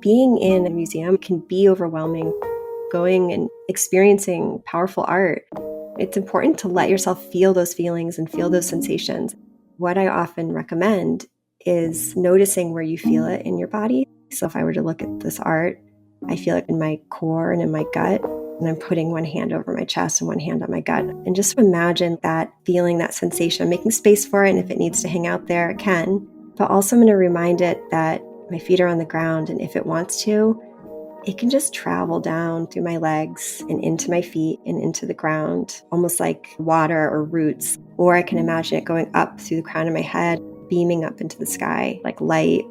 being in a museum can be overwhelming. Going and experiencing powerful art, it's important to let yourself feel those feelings and feel those sensations. What I often recommend is noticing where you feel it in your body. So if I were to look at this art, I feel it in my core and in my gut. And I'm putting one hand over my chest and one hand on my gut. And just imagine that feeling, that sensation, making space for it. And if it needs to hang out there, it can. But also I'm going to remind it that my feet are on the ground. And if it wants to, it can just travel down through my legs and into my feet and into the ground, almost like water or roots. Or I can imagine it going up through the crown of my head, beaming up into the sky like light.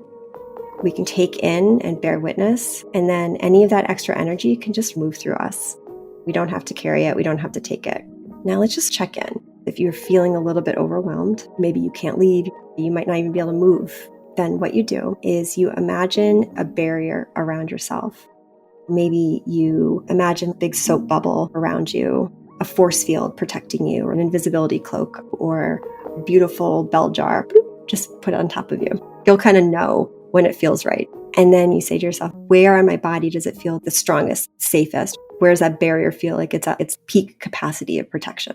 We can take in and bear witness, and then any of that extra energy can just move through us. We don't have to carry it. We don't have to take it. Now let's just check in. If you're feeling a little bit overwhelmed, maybe you can't leave, you might not even be able to move, then what you do is you imagine a barrier around yourself. Maybe you imagine a big soap bubble around you, a force field protecting you, or an invisibility cloak, or a beautiful bell jar. Just put it on top of you. You'll kind of know when it feels right. And then you say to yourself, where on my body does it feel the strongest, safest? Where does that barrier feel like it's at its peak capacity of protection?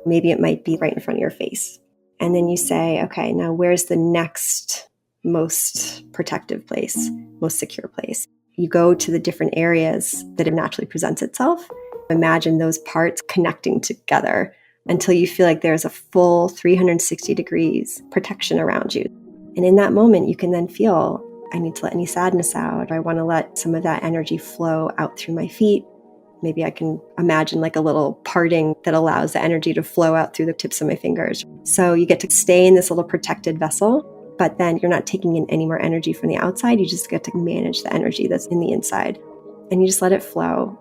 Maybe it might be right in front of your face. And then you say, okay, now where's the next most protective place, most secure place? You go to the different areas that it naturally presents itself. Imagine those parts connecting together until you feel like there's a full 360 degrees protection around you. And in that moment, you can then feel, I need to let any sadness out. I want to let some of that energy flow out through my feet. Maybe I can imagine like a little parting that allows the energy to flow out through the tips of my fingers. So you get to stay in this little protected vessel, but then you're not taking in any more energy from the outside. You just get to manage the energy that's in the inside. And you just let it flow.